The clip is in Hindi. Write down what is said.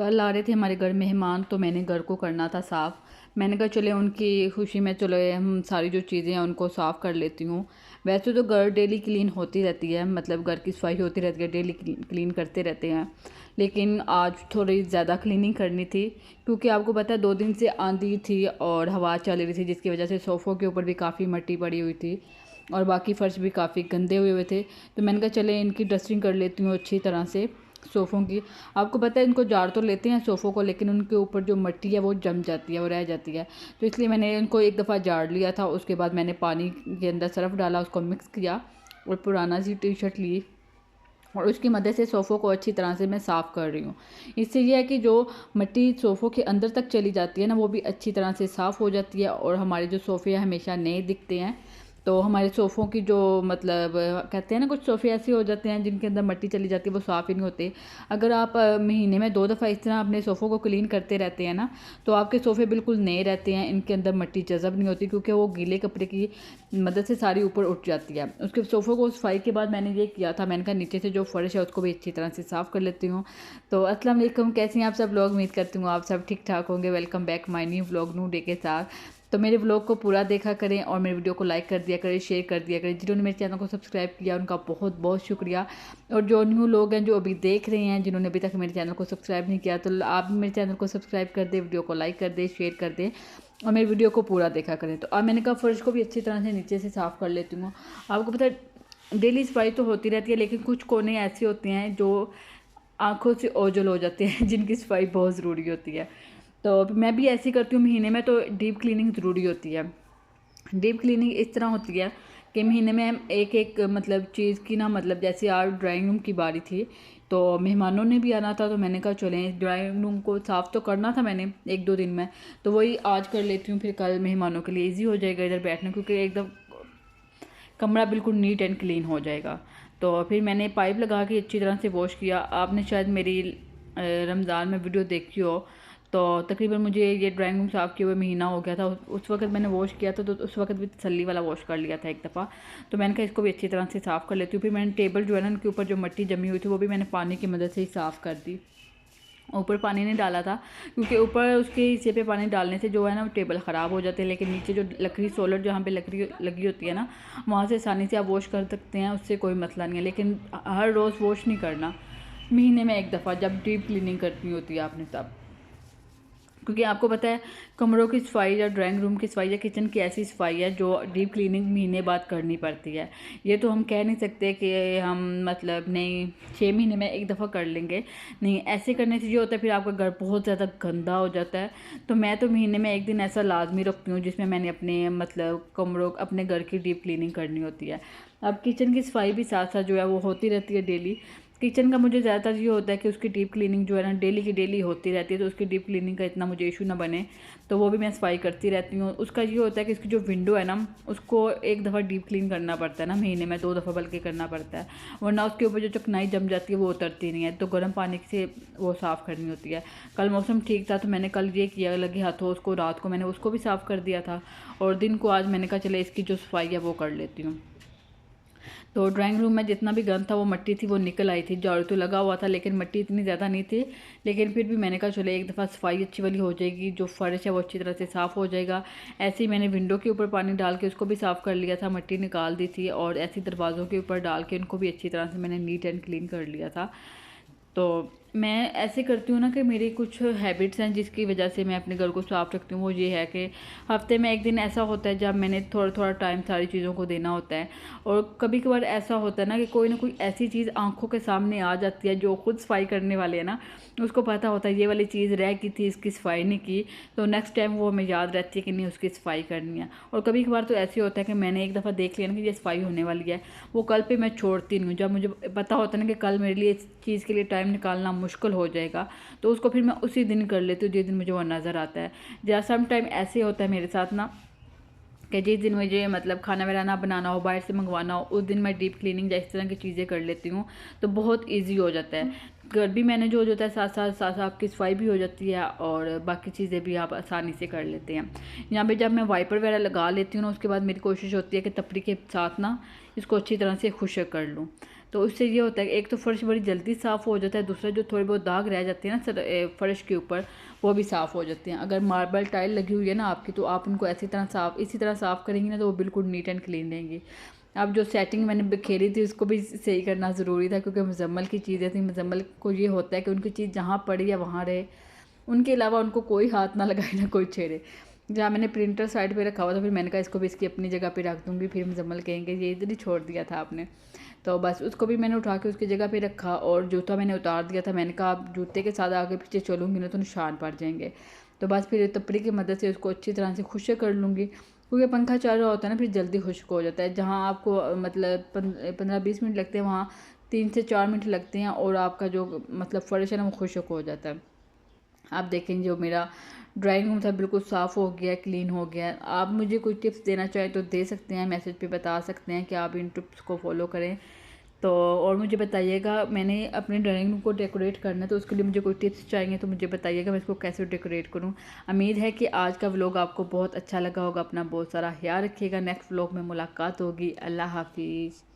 कल आ रहे थे हमारे घर मेहमान, तो मैंने घर को करना था साफ़। मैंने कहा चले उनकी खुशी में चलो हम सारी जो चीज़ें हैं उनको साफ़ कर लेती हूँ। वैसे तो घर डेली क्लीन होती रहती है, मतलब घर की सफाई होती रहती है, डेली क्लीन करते रहते हैं। लेकिन आज थोड़ी ज़्यादा क्लीनिंग करनी थी, क्योंकि आपको पता है 2 दिन से आंधी थी और हवा चल रही थी, जिसकी वजह से सोफ़ों के ऊपर भी काफ़ी मिट्टी पड़ी हुई थी और बाकी फ़र्श भी काफ़ी गंदे हुए थे। तो मैंने कहा चले इनकी डस्टिंग कर लेती हूँ अच्छी तरह से सोफ़ों की। आपको पता है इनको झाड़ तो लेते हैं सोफ़ों को, लेकिन उनके ऊपर जो मिट्टी है वो जम जाती है, वो रह जाती है। तो इसलिए मैंने इनको एक दफ़ा झाड़ लिया था। उसके बाद मैंने पानी के अंदर सर्फ़ डाला, उसको मिक्स किया और पुराना सी टी शर्ट ली और उसकी मदद से सोफ़ों को अच्छी तरह से मैं साफ़ कर रही हूँ। इससे ये है कि जो मिट्टी सोफ़ों के अंदर तक चली जाती है ना, वो भी अच्छी तरह से साफ़ हो जाती है और हमारे जो सोफ़े हमेशा नए दिखते हैं। तो हमारे सोफ़ों की जो मतलब कहते हैं ना, कुछ सोफ़े ऐसे हो जाते हैं जिनके अंदर मिट्टी चली जाती है, वो साफ़ ही नहीं होते। अगर आप महीने में 2 दफ़ा इस तरह अपने सोफ़ों को क्लीन करते रहते हैं ना, तो आपके सोफ़े बिल्कुल नए रहते हैं, इनके अंदर मिट्टी जज़ब नहीं होती, क्योंकि वो गीले कपड़े की मदद से सारी ऊपर उठ जाती है। उसके सोफ़ों को सफाई के बाद मैंने ये किया था, मैंने कहा नीचे से जो फ़र्श है उसको भी अच्छी तरह से साफ़ कर लेती हूँ। तो अस्सलाम वालेकुम, कैसे हैं आप सब लोग? उम्मीद करती हूँ आप सब ठीक ठाक होंगे। Welcome back my new vlog new day के साथ। तो मेरे व्लॉग को पूरा देखा करें और मेरे वीडियो को लाइक कर दिया करें, शेयर कर दिया करें। जिन्होंने मेरे चैनल को सब्सक्राइब किया उनका बहुत बहुत शुक्रिया। और जो न्यू लोग हैं जो अभी देख रहे हैं, जिन्होंने अभी तक मेरे चैनल को सब्सक्राइब नहीं किया, तो आप भी मेरे चैनल को सब्सक्राइब कर दें, वीडियो को लाइक कर दें, शेयर कर दें और मेरी वीडियो को पूरा देखा करें। तो अब मैंने कहा फ़र्श को भी अच्छी तरह से नीचे से साफ़ कर लेती हूँ। आपको पता है डेली सफाई तो होती रहती है, लेकिन कुछ कोने ऐसे होते हैं जो आँखों से ओझल हो जाते हैं जिनकी सफाई बहुत ज़रूरी होती है। तो मैं भी ऐसे ही करती हूँ, महीने में तो डीप क्लीनिंग ज़रूरी होती है। डीप क्लीनिंग इस तरह होती है कि महीने में हम एक एक मतलब चीज़ की ना, मतलब जैसे आज ड्राइंग रूम की बारी थी, तो मेहमानों ने भी आना था, तो मैंने कहा चलें ड्राइंग रूम को साफ़ तो करना था मैंने 1-2 दिन में, तो वही आज कर लेती हूँ, फिर कल मेहमानों के लिए ईजी हो जाएगा इधर बैठना, क्योंकि एकदम कमरा बिल्कुल नीट एंड क्लीन हो जाएगा। तो फिर मैंने पाइप लगा के अच्छी तरह से वॉश किया। आपने शायद मेरी रमज़ान में वीडियो देखी हो, तो तकरीबन मुझे ये ड्राइंग रूम साफ़ किए हुए महीना हो गया था। उस वक्त मैंने वॉश किया था, तो उस वक्त भी तसल्ली वाला वॉश कर लिया था एक दफ़ा। तो मैंने कहा इसको भी अच्छी तरह से साफ़ कर लेती हूँ। फिर मैंने टेबल जो है ना, उनके ऊपर जो मिट्टी जमी हुई थी वो भी मैंने पानी की मदद से ही साफ़ कर दी। ऊपर पानी नहीं डाला था, क्योंकि ऊपर उसके हिस्से पे पानी डालने से जो है ना वो टेबल ख़राब हो जाते हैं, लेकिन नीचे जो लकड़ी सोलर जहाँ पे लकड़ी लगी होती है ना, वहाँ से आसानी से आप वॉश कर सकते हैं, उससे कोई मसला नहीं है। लेकिन हर रोज़ वॉश नहीं करना, महीने में एक दफ़ा जब डीप क्लीनिंग करनी होती है आपने तब। क्योंकि आपको पता है कमरों की सफाई या ड्राइंग रूम की सफाई या किचन की ऐसी सफाई है जो डीप क्लीनिंग महीने बाद करनी पड़ती है। ये तो हम कह नहीं सकते कि हम मतलब नहीं 6 महीने में एक दफ़ा कर लेंगे, नहीं, ऐसे करने से ये होता है फिर आपका घर बहुत ज़्यादा गंदा हो जाता है। तो मैं तो महीने में एक दिन ऐसा लाजमी रखती हूँ जिसमें मैंने अपने मतलब कमरों अपने घर की डीप क्लीनिंग करनी होती है। अब किचन की सफाई भी साथ साथ जो है वो होती रहती है डेली। किचन का मुझे ज़्यादातर ये होता है कि उसकी डीप क्लीनिंग जो है ना डेली की डेली होती रहती है, तो उसकी डीप क्लीनिंग का इतना मुझे इशू ना बने, तो वो भी मैं सफाई करती रहती हूँ। उसका ये होता है कि इसकी जो विंडो है ना, उसको एक दफ़ा डीप क्लीन करना पड़ता है ना, महीने में 2 दफ़ा बल्कि करना पड़ता है, वरना उसके ऊपर जो चिकनाई जम जाती है वो उतरती नहीं है, तो गर्म पानी से वो साफ़ करनी होती है। कल मौसम ठीक था तो मैंने कल ये किया, लगे हाथों उसको, रात को मैंने उसको भी साफ़ कर दिया था और दिन को आज मैंने कहा चले इसकी जो सफाई है वो कर लेती हूँ। तो ड्राइंग रूम में जितना भी गंद था वो मिट्टी थी वो निकल आई थी, झाड़ू तो लगा हुआ था लेकिन मिट्टी इतनी ज़्यादा नहीं थी। लेकिन फिर भी मैंने कहा चले एक दफ़ा सफाई अच्छी वाली हो जाएगी, जो फर्श है वो अच्छी तरह से साफ़ हो जाएगा। ऐसे ही मैंने विंडो के ऊपर पानी डाल के उसको भी साफ़ कर लिया था, मिट्टी निकाल दी थी, और ऐसे दरवाज़ों के ऊपर डाल के उनको भी अच्छी तरह से मैंने नीट एंड क्लीन कर लिया था। तो मैं ऐसे करती हूँ ना कि मेरी कुछ हैबिट्स हैं जिसकी वजह से मैं अपने घर को साफ़ रखती हूँ। वो ये है कि हफ्ते में एक दिन ऐसा होता है जब मैंने थोड़ा थोड़ा टाइम सारी चीज़ों को देना होता है। और कभी कभार ऐसा होता है ना कोई ऐसी चीज़ आंखों के सामने आ जाती है, जो खुद सफाई करने वाले हैं ना उसको पता होता है ये वाली चीज़ रह गई थी, इसकी सफाई नहीं की, तो नेक्स्ट टाइम वो हमें याद रहती है कि नहीं उसकी सफाई करनी है। और कभी कभार तो ऐसे होता है कि मैंने एक दफ़ा देख लिया ना कि ये सफाई होने वाली है, वो कल पे मैं छोड़ती नहीं हूँ। जब मुझे पता होता है ना कि कल मेरे लिए इस चीज़ के लिए टाइम निकालना मुश्किल हो जाएगा, तो उसको फिर मैं उसी दिन कर लेती हूँ जिस दिन मुझे वो नज़र आता है। या सम टाइम ऐसे होता है मेरे साथ ना कि जिस दिन मुझे मतलब खाना वगैरह बनाना हो, बाहर से मंगवाना हो, उस दिन मैं डीप क्लीनिंग या इस तरह की चीज़ें कर लेती हूँ, तो बहुत इजी हो जाता है। घर भी मैनेज हो जाता है, साथ साथ साथ साथ आपकी सफाई भी हो जाती है और बाकी चीज़ें भी आप आसानी से कर लेते हैं। यहाँ पे जब मैं वाइपर वगैरह लगा लेती हूँ ना, उसके बाद मेरी कोशिश होती है कि तपरी के साथ ना इसको अच्छी तरह से खुश्क कर लूँ, तो उससे ये होता है कि एक तो फ़र्श बड़ी जल्दी साफ़ हो जाता है, दूसरा जो थोड़े बहुत दाग रह जाते हैं ना फ़र्श के ऊपर, वो भी साफ़ हो जाते हैं। अगर मार्बल टाइल लगी हुई है ना आपकी, तो आप उनको इसी तरह साफ़ करेंगी ना, तो वो बिल्कुल नीट एंड क्लीन रहेंगी। अब जो सेटिंग मैंने बिखेरी थी उसको भी सही करना ज़रूरी था, क्योंकि मुजम्मल की चीज़ें थी। मुजम्मल को ये होता है कि उनकी चीज़ जहाँ पड़ी या वहाँ रहे, उनके अलावा उनको कोई हाथ ना लगाए ना कोई छेड़े। जहाँ मैंने प्रिंटर साइड पे रखा हुआ था, फिर मैंने कहा इसको भी इसकी अपनी जगह पे रख दूँगी, फिर मुजम्मल कहेंगे ये इधर ही छोड़ दिया था आपने। तो बस उसको भी मैंने उठा के उसकी जगह पे रखा, और जूता मैंने उतार दिया था। मैंने कहा आप जूते के साथ आगे पीछे चलूँगी ना तो निशान पड़ जाएंगे। तो बस फिर तपड़ी की मदद से उसको अच्छी तरह से खुश्क कर लूँगी, क्योंकि पंखा चल रहा होता है ना, फिर जल्दी खुश्क हो जाता है। जहाँ आपको मतलब 15-20 मिनट लगते हैं, वहाँ 3 से 4 मिनट लगते हैं, और आपका जो मतलब फ़र्श है ना वो खुश्क हो जाता है। आप देखें जो मेरा ड्राइंग रूम था बिल्कुल साफ़ हो गया, क्लीन हो गया। आप मुझे कोई टिप्स देना चाहें तो दे सकते हैं, मैसेज पे बता सकते हैं कि आप इन टिप्स को फॉलो करें। तो और मुझे बताइएगा, मैंने अपने ड्राइंग रूम को डेकोरेट करना है, तो उसके लिए मुझे कोई टिप्स चाहिए तो मुझे बताइएगा मैं इसको कैसे डेकोरेट करूं। उम्मीद है कि आज का व्लॉग आपको बहुत अच्छा लगा होगा। अपना बहुत सारा ख्याल रखिएगा। नेक्स्ट व्लॉग में मुलाकात होगी। अल्लाह हाफिज़।